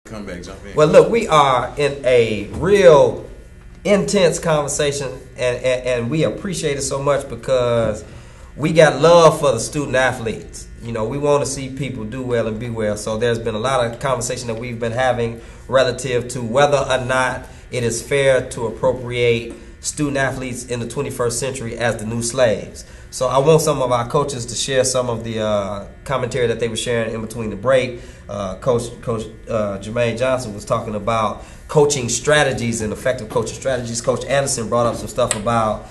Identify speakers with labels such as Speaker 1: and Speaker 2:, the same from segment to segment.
Speaker 1: come back, jump in.
Speaker 2: Well, look, we are in a real intense conversation, and we appreciate it so much because we got love for the student athletes. You know, we want to see people do well and be well. So there's been a lot of conversation that we've been having relative to whether or not it is fair to appropriate student athletes in the 21st century as the new slaves. So I want some of our coaches to share some of the commentary that they were sharing in between the break. Coach Jermaine Johnson was talking about coaching strategies and effective coaching strategies. Coach Anderson brought up some stuff about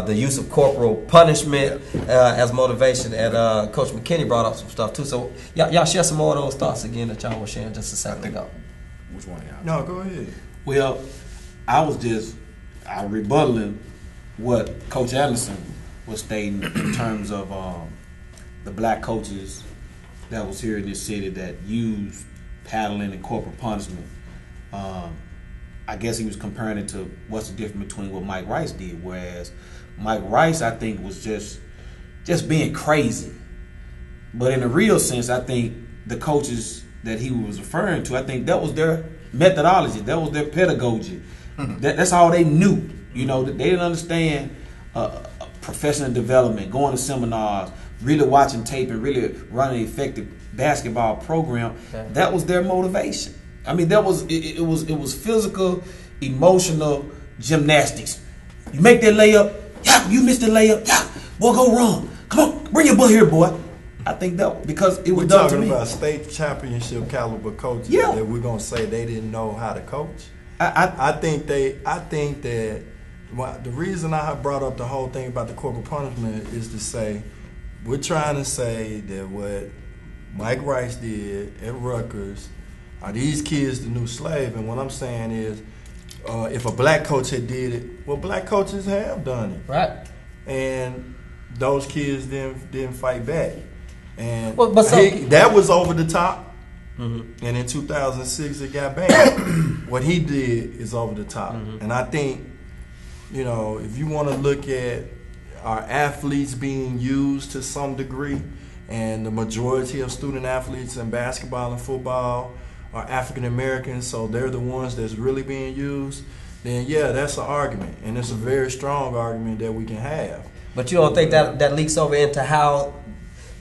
Speaker 2: the use of corporal punishment as motivation, and Coach McKinney brought up some stuff too. So y'all share some more of those thoughts again that y'all were sharing just a second ago.
Speaker 1: Which one of y'all?
Speaker 3: No, go ahead.
Speaker 4: Well, I was rebuttaling what Coach Anderson was stating in terms of the black coaches that was here in this city that used paddling and corporal punishment. I guess he was comparing it to what's the difference between what Mike Rice did, whereas Mike Rice, I think, was just being crazy. But in a real sense, I think the coaches that he was referring to, I think that was their methodology, that was their pedagogy. That's all they knew. You know, they didn't understand professional development, going to seminars, really watching tape, and really running an effective basketball program. Okay. That was their motivation. I mean, it was physical, emotional gymnastics. You make that layup, yeah, you missed the layup, yeah, boy, go run. Come on, bring your butt here, boy. I think that because it was done to me.
Speaker 3: We're talking about state championship caliber coaches.
Speaker 4: Yeah.
Speaker 3: That we're gonna say they didn't know how to coach. I think that the reason I have brought up the whole thing about the corporal punishment is to say we're trying to say that what Mike Rice did at Rutgers, are these kids the new slave? And what I'm saying is, if a black coach had did it, well, black coaches have done it,
Speaker 2: right? And
Speaker 3: those kids didn't fight back, and
Speaker 2: well,
Speaker 3: that was over the top.
Speaker 2: Mm-hmm.
Speaker 3: And in 2006, it got banned. What he did is over the top. Mm-hmm. And I think, you know, if you want to look at our athletes being used to some degree, and the majority of student athletes in basketball and football are African Americans, so they're the ones that's really being used, then yeah, that's an argument. And it's a very strong argument that we can have.
Speaker 2: But you don't think that leaks over into how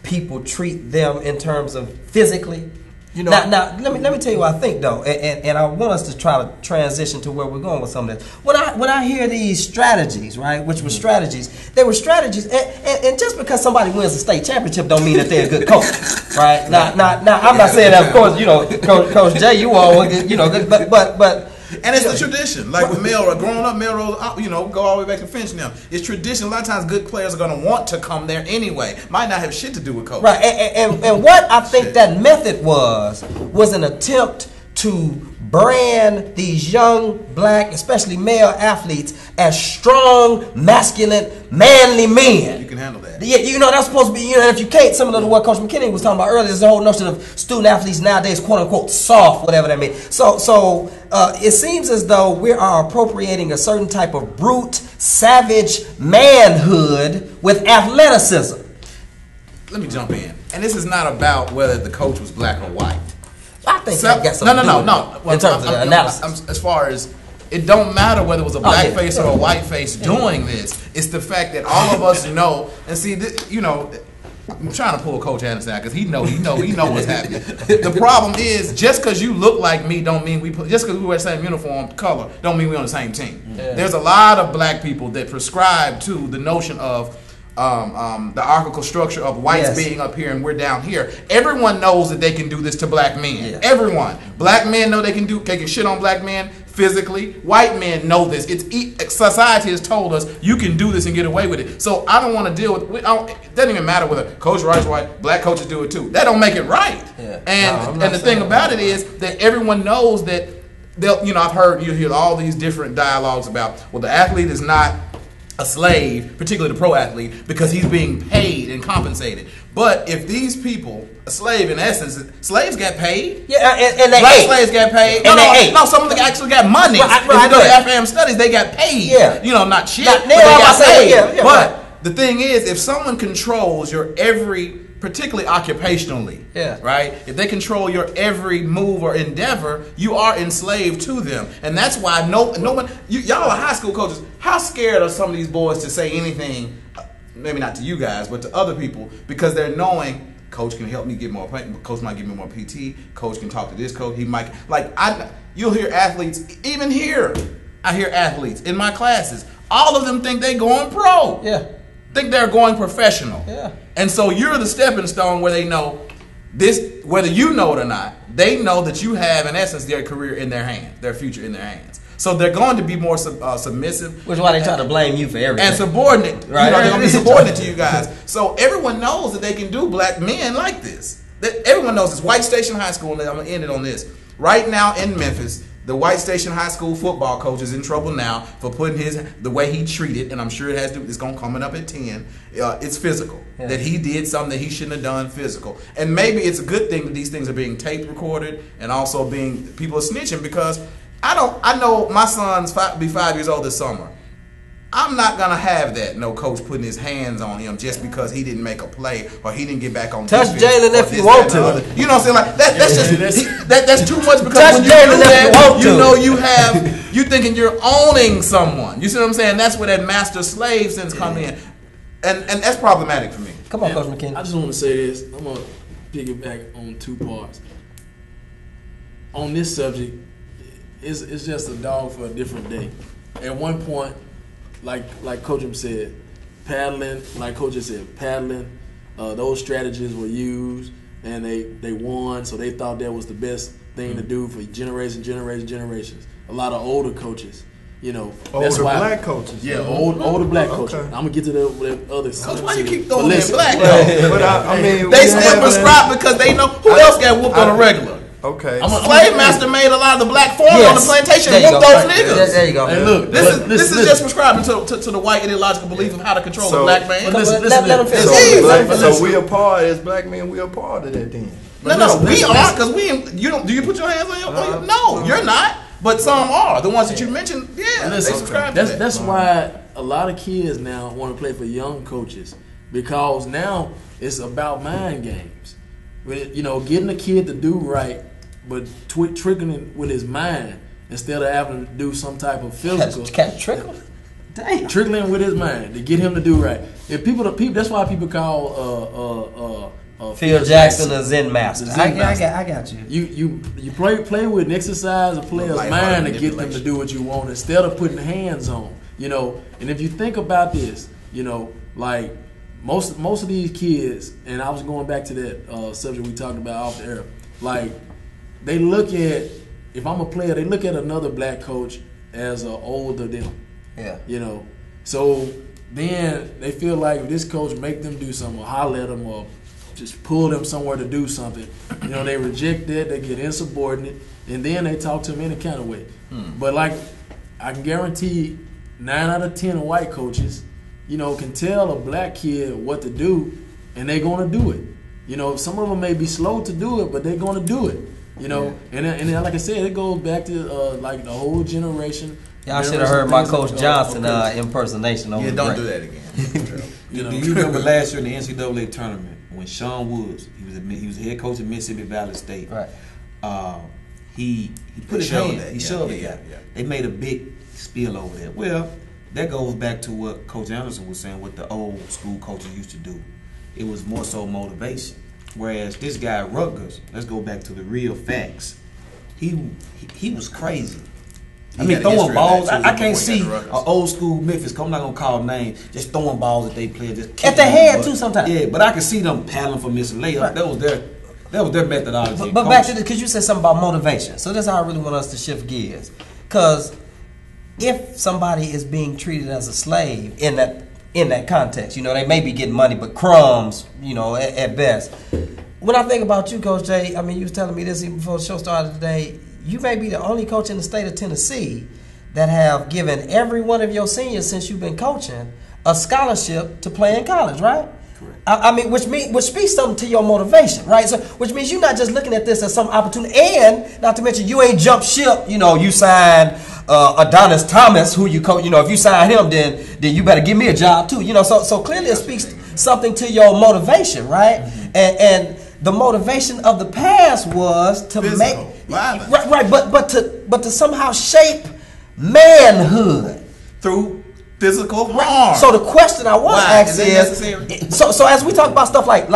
Speaker 2: people treat them in terms of physically? You know, now let me tell you what I think though, and I want us to try to transition to where we're going with some of this. When I hear these strategies, right, which were strategies, they were strategies, and just because somebody wins a state championship don't mean that they're a good coach, right? Now I'm not saying that, of course, you know, Coach Jay, you all, you know, but.
Speaker 1: And it's the tradition. Like with Melrose, growing up, Melrose, you know, go all the way back to Finch now. It's tradition. A lot of times good players are going to want to come there anyway. Might not have shit to do with coaching.
Speaker 2: Right. And what I think that method was an attempt to brand these young black, especially male athletes as strong, masculine, manly men.
Speaker 1: You can handle that.
Speaker 2: Yeah, you know, that's supposed to be, you know, if you can't, similar to what Coach McKinney was talking about earlier, there's a whole notion of student athletes nowadays, quote unquote, soft, whatever that means. So it seems as though we are appropriating a certain type of brute, savage manhood with athleticism.
Speaker 1: Let me jump in. And this is not about whether the coach was black or white.
Speaker 2: I think that got something to do with
Speaker 1: Well,
Speaker 2: in terms of the analysis.
Speaker 1: As far as, it don't matter whether it was a black face or a white face doing this. It's the fact that all of us know, and see, you know, I'm trying to pull Coach Anderson out because he know what's happening. The problem is, just because you look like me don't mean just because we wear the same uniform color don't mean we're on the same team. Yeah. There's a lot of black people that prescribe to the notion of the hierarchical structure of whites being up here and we're down here. Everyone knows that they can do this to black men. Yes. Everyone. Black men know they can shit on black men physically. White men know this. Society has told us you can do this and get away with it. So I don't want to deal with it. Doesn't even matter whether Coach Rice white, black coaches do it too. That don't make it right. Yeah. And the thing about it is that everyone knows that you know, you hear all these different dialogues about, well, the athlete is not a slave, particularly the pro athlete, because he's being paid and compensated. But if these people, a slave in essence, slaves get paid.
Speaker 2: Yeah, and they
Speaker 1: black slaves get paid. No, some of them actually got money.
Speaker 2: Right,
Speaker 1: if you go to Afghan studies, they got paid.
Speaker 2: Yeah.
Speaker 1: You know, not shit, but they got paid. But the thing is, if someone controls your every particularly occupationally.
Speaker 2: Yeah.
Speaker 1: Right? If they control your every move or endeavor, you are enslaved to them. And that's why no one, y'all are high school coaches. How scared are some of these boys to say anything, maybe not to you guys, but to other people, because they're knowing coach can help me get more, coach might give me more PT, coach can talk to this coach, he might, you'll hear athletes, even here, I hear athletes in my classes, all of them think they going pro.
Speaker 2: Yeah.
Speaker 1: Think they're going professional.
Speaker 2: Yeah.
Speaker 1: And so you're the stepping stone where they know this, whether you know it or not, they know that you have, in essence, their career in their hands, their future in their hands. So they're going to be more submissive.
Speaker 2: Which is why they try to blame you for everything.
Speaker 1: And subordinate.
Speaker 2: Right.
Speaker 1: You know, they're going to be subordinate to you guys. So everyone knows that they can do black men like this. That everyone knows this. White Station High School, and I'm going to end it on this. Right now in Memphis, the White Station High School football coach is in trouble now for putting the way he treated, and I'm sure it's going to coming up at 10. It's physical. Yeah. That he did something that he shouldn't have done physical. And maybe it's a good thing that these things are being tape recorded and also people are snitching, because I know my son's be 5 years old this summer. I'm not going to have that, no coach putting his hands on him just because he didn't make a play or he didn't get back on
Speaker 2: touch
Speaker 1: defense.
Speaker 2: Jalen if you want to.
Speaker 1: You know what I'm saying? Like that's too much, because
Speaker 2: touch
Speaker 1: when you
Speaker 2: Jalen
Speaker 1: do that,
Speaker 2: you know
Speaker 1: you thinking you're owning someone. You see what I'm saying? That's where that master slave sense come in. And that's problematic for me.
Speaker 2: Come on, Coach McKinney.
Speaker 5: I just want to say this. I'm going to piggyback on two parts. On this subject, it's just a dog for a different day. At one point, like Coach said, paddling, those strategies were used, and they won, so they thought that was the best thing to do for generations. A lot of older coaches, that's why
Speaker 3: black coaches.
Speaker 5: Yeah, older black coaches. I'm gonna get to the other.
Speaker 1: Coach, why you keep throwing that black though?
Speaker 3: But I mean,
Speaker 1: they still prescribe because they know who else got whooped on a regular.
Speaker 3: Okay.
Speaker 1: Slave master made a lot of the black farmers on the plantation whoop those niggas.
Speaker 2: There you go.
Speaker 1: Hey, look, this is just prescribing to the white ideological belief of how to control the black man.
Speaker 2: Let them finish.
Speaker 3: So we are part, as black men, we are part of that then.
Speaker 1: No, we are, because do you put your hands on your no, you're not. But some are. The ones that you mentioned, they subscribe to that.
Speaker 5: That's why a lot of kids now want to play for young coaches, because now it's about mind games. Getting a kid to do right, but tricking him with his mind instead of having to do some type of physical.
Speaker 2: Catch trickle? Damn.
Speaker 5: Trickling him with his mind to get him to do right. That's why people call
Speaker 2: Phil Jackson a Zen master. I got you.
Speaker 5: You play with and exercise a player's mind to get them to do what you want instead of putting hands on. And if you think about this, like most of these kids, and I was going back to that subject we talked about off the air, like they look at, if I'm a player, they look at another black coach as older them.
Speaker 2: Yeah.
Speaker 5: So then they feel like if this coach make them do something or holler at them or just pull them somewhere to do something, they reject that, they get insubordinate, and then they talk to them any kind of way. But like, I can guarantee 9 out of 10 white coaches, can tell a black kid what to do, and they're going to do it. Some of them may be slow to do it, but they're going to do it. And like I said, it goes back to like the whole generation.
Speaker 2: Y'all should have heard my Coach Johnson impersonation over the
Speaker 1: don't
Speaker 2: break.
Speaker 1: do that again.
Speaker 4: Do you remember last year in the NCAA tournament when Sean Woods, he was head coach at Mississippi Valley State.
Speaker 2: Right.
Speaker 4: He put his hand. He shoved it. Yeah. They made a big spiel over there. Well, that goes back to what Coach Anderson was saying, what the old school coaches used to do. It was more so motivation. Whereas this guy at Rutgers, let's go back to the real facts. He was crazy. Throwing balls. I can't see an old school Memphis. I'm not gonna call names. Just throwing balls that they play. Just
Speaker 2: at the head too sometimes.
Speaker 4: Yeah, but I can see them paddling for missing layup. Right. That was their methodology.
Speaker 2: But back to this, because you said something about motivation. So that's how I really want us to shift gears. Because if somebody is being treated as a slave in that context, they may be getting money, but crumbs, at best. When I think about you, Coach Jay, you was telling me this even before the show started today. You may be the only coach in the state of Tennessee that have given every one of your seniors since you've been coaching a scholarship to play in college, right? Correct. Which speaks something to your motivation, right? So, which means you're not just looking at this as some opportunity, and not to mention you ain't jumped ship. You signed Adonis Thomas, who you coach. If you sign him, then you better give me a job too. So clearly it speaks something to your motivation, right? And the motivation of the past was to make
Speaker 1: violence.
Speaker 2: right, but to somehow shape manhood
Speaker 1: through physical harm.
Speaker 2: So the question I want to ask is, so as we talk about stuff like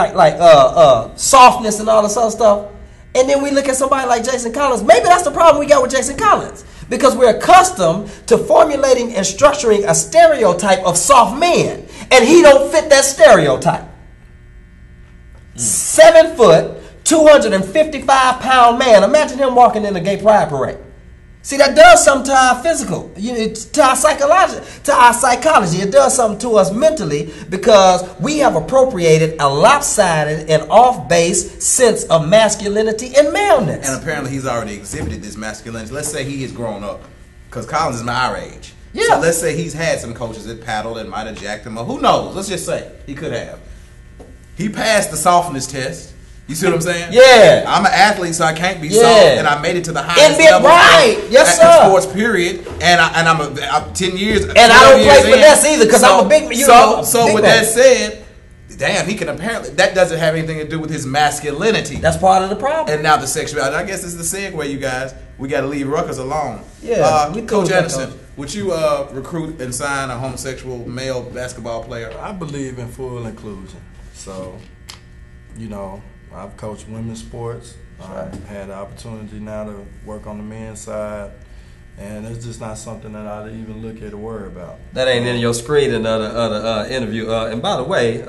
Speaker 2: softness and all this other stuff, and then we look at somebody like Jason Collins, maybe that's the problem we got with Jason Collins, because we're accustomed to formulating and structuring a stereotype of soft men, and he don't fit that stereotype. 7 foot, 255-pound man. Imagine him walking in a gay pride parade. See, that does something to our physical, to our psychology. It does something to us mentally, because we have appropriated a lopsided and off-base sense of masculinity and maleness.
Speaker 1: And apparently he's already exhibited this masculinity. Let's say he has grown up, because Collins is our age.
Speaker 2: Yeah.
Speaker 1: So let's say he's had some coaches that paddled and might have jacked him up. Who knows? Let's just say he could have. He passed the softness test. You see what I'm saying?
Speaker 2: Yeah.
Speaker 1: I'm an athlete, so I can't be soft, and I made it to the highest
Speaker 2: level. Right. Yes, sir.
Speaker 1: Sports, period. And I'm 10 years.
Speaker 2: And I don't play finesse either, because I'm a big man.
Speaker 1: So with that said, damn, he can apparently, that doesn't have anything to do with his masculinity.
Speaker 2: That's part of the problem.
Speaker 1: And now the sexuality. I guess this is the segue, you guys. We got to leave Rutgers alone.
Speaker 2: Yeah.
Speaker 1: Coach Anderson, would you recruit and sign a homosexual male basketball player?
Speaker 3: I believe in full inclusion. So, I've coached women's sports. I've had the opportunity now to work on the men's side, and it's just not something that I even look at or worry about.
Speaker 2: That ain't in your screen in the interview. And by the way,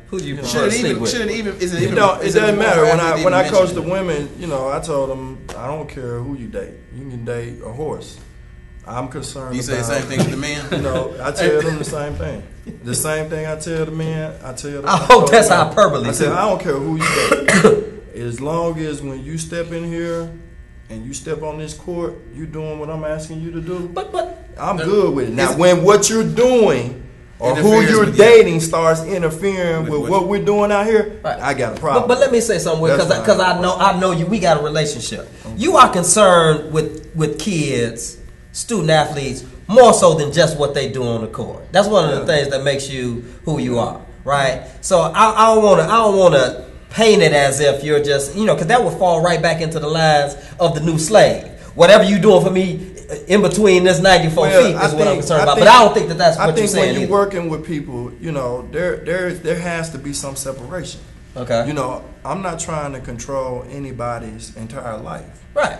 Speaker 2: who do you prefer to sleep with?
Speaker 3: It doesn't matter. When I coach the women, I told them I don't care who you date. You can date a horse. I'm concerned.
Speaker 1: You say the same thing to the men?
Speaker 3: I tell them the same thing. The same thing I tell the men, I tell them.
Speaker 2: I hope that's hyperbole.
Speaker 3: I said, I don't care who you date. As long as when you step in here and you step on this court, you doing what I'm asking you to do. But I'm good with it. Now, when what you're doing or who you're dating starts interfering with what we're doing out here, I got a problem.
Speaker 2: But let me say something, because I know you. We got a relationship. You are concerned with kids, student athletes, more so than just what they do on the court. That's one of the things that makes you who you are, right? So I don't want to paint it as if you're just, because that would fall right back into the lines of the new slave. Whatever you doing for me in between this 94 feet is what I'm concerned about. But I don't think that's what you're saying.
Speaker 3: I think when you're working with people, there has to be some separation.
Speaker 2: Okay.
Speaker 3: I'm not trying to control anybody's entire life.
Speaker 2: Right.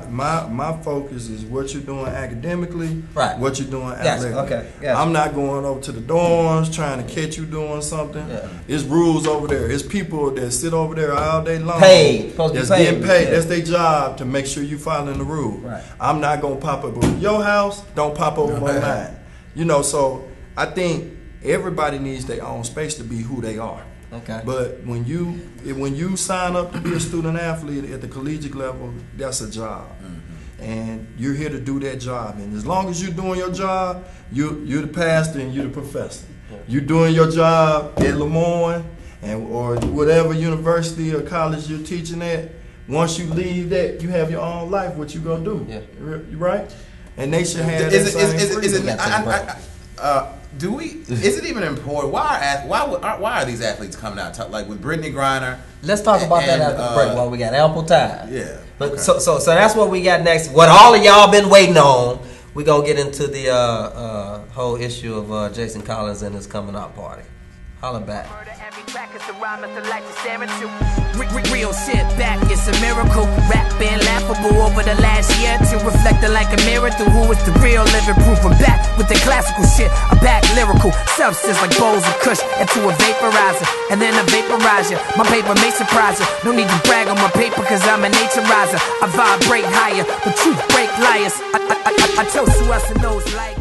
Speaker 3: My focus is what you're doing academically,
Speaker 2: right,
Speaker 3: what you're doing athletically.
Speaker 2: Okay. Gotcha.
Speaker 3: I'm not going over to the dorms trying to catch you doing something. Yeah. It's rules over there. It's people that sit over there all day long. That's getting paid. Yeah. That's their job to make sure you following the rule.
Speaker 2: Right.
Speaker 3: I'm not gonna pop up over your house. Don't pop over on mine. So I think everybody needs their own space to be who they are.
Speaker 2: Okay.
Speaker 3: But when you sign up to be a student athlete at the collegiate level, that's a job, and you're here to do that job. And as long as you're doing your job, you're the pastor and you're the professor. You're doing your job at Lemoyne or whatever university or college you're teaching at. Once you leave that, you have your own life. What you gonna do? Yeah. Right. And they should have that same freedom.
Speaker 1: Is it even important? Why are these athletes coming out like with Brittany Griner?
Speaker 2: Let's talk about that after the break while we got ample time.
Speaker 1: Yeah.
Speaker 2: But so that's what we got next. What all of y'all been waiting on. We're gonna get into the whole issue of Jason Collins and his coming out party. Holla back.
Speaker 6: Real shit back, it's a miracle. Rap been laughable over the last year to reflecting like a mirror through who is the real living proof. I'm back with the classical shit. I'm back lyrical substance like bowls of kush into a vaporizer, and then I vaporize you. My paper may surprise you. No need to brag on my paper, cause I'm a naturizer. I vibrate higher, the truth break liars. I toast to us and those like